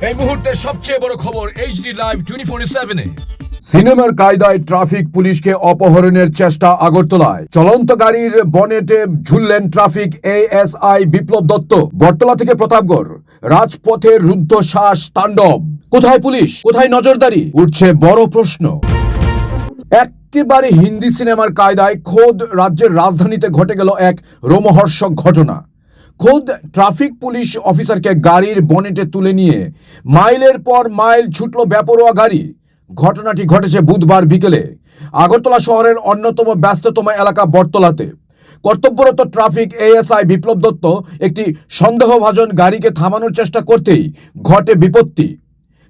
এই মুহূর্তের সবচেয়ে বড় খবর এইচডি লাইভ 24/7-এ। সিনেমার কায়দায় ট্রাফিক পুলিশকে অপহরণের চেষ্টা আগরতলায়। চলন্ত গাড়ির বনেটে ঝুললেন ট্রাফিক এএসআই বিপ্লব দত্ত। বটতলা থেকে প্রতাপগড় রাজপথের রুদ্ধশ্বাস তাণ্ডব। কোথায় পুলিশ, কোথায় নজরদারি, উঠছে বড় প্রশ্ন। একেবারে হিন্দি সিনেমার কায়দায় খোদ রাজ্যের রাজধানীতে ঘটে গেল এক রোমহর্ষক ঘটনা। খোদ ট্রাফিক পুলিশ অফিসারকে গাড়ির বনেটে তুলে নিয়ে মাইলের পর মাইল ছুটল বেপরোয়া গাড়ি। ঘটনাটি ঘটেছে বুধবার বিকেলে আগরতলা শহরের অন্যতম ব্যস্ততম এলাকা বটতলাতে। কর্তব্যরত ট্রাফিক এএসআই বিপ্লব দত্ত একটি সন্দেহভাজন গাড়িকে থামানোর চেষ্টা করতেই ঘটে বিপত্তি।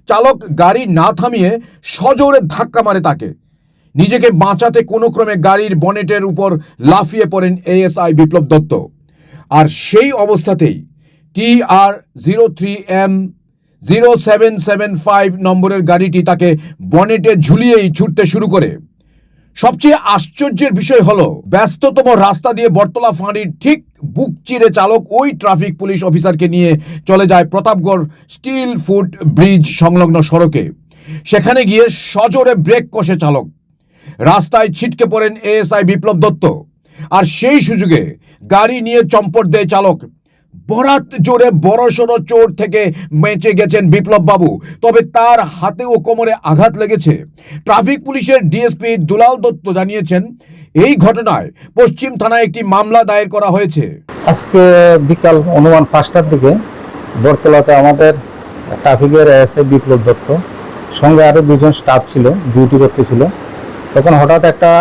চালক গাড়ি না থামিয়ে সজোরে ধাক্কা মারে তাকে। নিজেকে বাঁচাতে কোনো ক্রমে গাড়ির বনেটের উপর লাফিয়ে পড়েন এএসআই বিপ্লব দত্ত। আর সেই অবস্থাতেই TR03M0775 নম্বরের গাড়িটি তাকে বনেটে ঝুলিয়েই ছুটতে শুরু করে। সবচেয়ে আশ্চর্যের বিষয় হলো, ব্যস্ততম রাস্তা দিয়ে বটতলা ফাঁড়ির ঠিক বুক চিরে চালক ওই ট্রাফিক পুলিশ অফিসারকে নিয়ে চলে যায় প্রতাপগড় স্টিল ফুট ব্রিজ সংলগ্ন সড়কে। সেখানে গিয়ে সজোরে ব্রেক কষে চালক। রাস্তায় ছিটকে পড়েন এএসআই বিপ্লব দত্ত। আর সেই সুযোগে গাড়ি নিয়ে চম্পট দেয় চালক। বরাত জোরে বড়সড় চোট থেকে বেঁচে গেছেন বিপ্লব বাবু, তবে তার হাতে ও কোমরে আঘাত লেগেছে। ট্রাফিক পুলিশের ডিএসপি দুলাল দত্ত জানিয়েছেন, এই ঘটনায় পশ্চিম থানায় একটি মামলা দায়ের করা হয়েছে। আজকে বিকাল অনুমান 5টার দিকে বটতলাতে আমাদের ট্রাফিকের এসআই বিপ্লব দত্ত সঙ্গে আরও দুজন স্টাফ ছিল, ডিউটি করতেছিল। তখন হঠাৎ একটা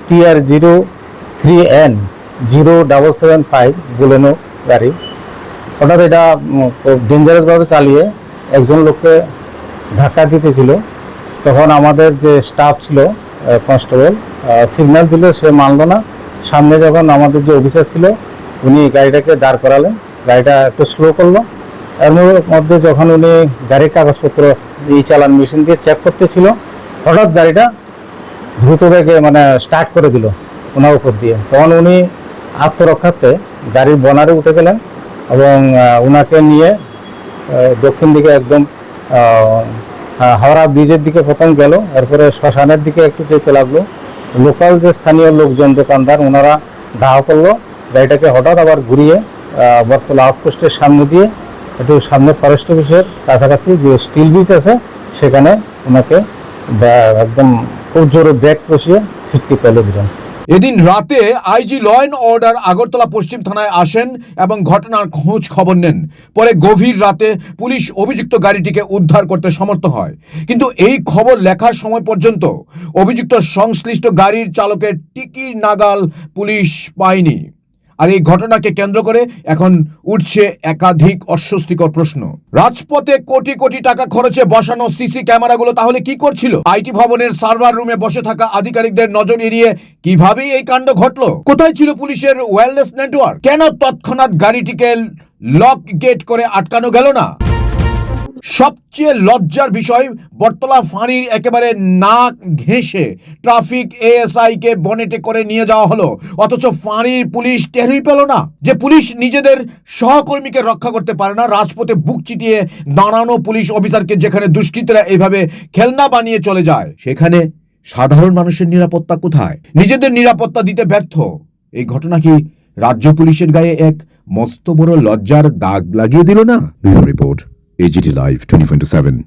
TR03N0775 বোলেনো গাড়ি হঠাৎ এটা ডেঞ্জারাসভাবে চালিয়ে একজন লোককে ধাক্কা দিতেছিল। তখন আমাদের যে স্টাফ ছিল কনস্টেবল সিগন্যাল দিল, সে মানল না। সামনে যখন আমাদের যে অফিসার ছিল উনি গাড়িটাকে দাঁড় করালেন, গাড়িটা একটু স্লো করলো। এর মধ্যে যখন উনি গাড়ির কাগজপত্র এই চালান মেশিন দিয়ে চেক করতেছিল, হঠাৎ গাড়িটা দ্রুত বেগে স্টার্ট করে দিল ওনার উপর দিয়ে। তখন উনি আত্মরক্ষার্থে গাড়ির বনারে উঠে গেলেন এবং ওনাকে নিয়ে দক্ষিণ দিকে একদম হাওড়া ব্রিজের দিকে প্রথম গেল, এরপরে শ্মশানের দিকে একটু যেতে লাগলো। লোকাল যে স্থানীয় লোকজন দোকানদার ওনারা ধাওয়া করলো গাড়িটাকে, হঠাৎ আবার ঘুরিয়ে বটতলা আউটপোস্টের সামনে দিয়ে একটু সামনে ফরেস্ট অফিসের কাছাকাছি যে স্টিল ব্রিজ আছে সেখানে ওনাকে একদম খুব জোরে ব্রেক কষিয়ে ছিটকে ফেলে দিলেন। এদিন রাতে IG law and order Agartala পশ্চিম থানায় আসেন এবং ঘটনার খোঁজ খবর নেন। পরে গভীর রাতে পুলিশ অভিযুক্ত গাড়িটিকে উদ্ধার করতে সমর্থ হয়। কিন্তু এই খবর লেখার সময় পর্যন্ত অভিযুক্ত সংশ্লিষ্ট গাড়ির চালকের টিকি নাগাল পুলিশ পায়নি। আর এই ঘটনাকে কেন্দ্র করে এখন উঠছে একাধিক অস্বস্তিকর প্রশ্ন। রাজপথে কোটি কোটি টাকা খরচে বসানো সিসি ক্যামেরাগুলো তাহলে কি করছিল? আইটি ভবনের সার্ভার রুমে বসে থাকা আধিকারিকদের নজর এড়িয়ে কিভাবে এই কাণ্ড ঘটলো? কোথায় ছিল পুলিশের ওয়্যারলেস নেটওয়ার্ক? কেন তৎক্ষণাৎ গাড়িটিকে লক গেট করে আটকানো গেল না? সবচেয়ে লজ্জার বিষয়, বটতলা ফাঁড়ির একেবারে নাক ঘেঁষে ট্রাফিক এএসআই কে বনেটে করে নিয়ে যাওয়া হলো, অথচ ফাঁড়ির পুলিশ টেরই পেল না যে পুলিশ নিজেদের সহকর্মীকে রক্ষা করতে পারে না। রাজপথে বুক চিতিয়ে দাঁড়ানো পুলিশ অফিসারকে যেখানে দুষ্কৃতীরা এইভাবে খেলনা বানিয়ে চলে যায়, সেখানে সাধারণ মানুষের নিরাপত্তা কোথায়? নিজেদের নিরাপত্তা দিতে ব্যর্থ এই ঘটনা কি রাজ্য পুলিশের গায়ে এক মস্ত বড় লজ্জার দাগ লাগিয়ে দিল না? Report AGT Live 24/7।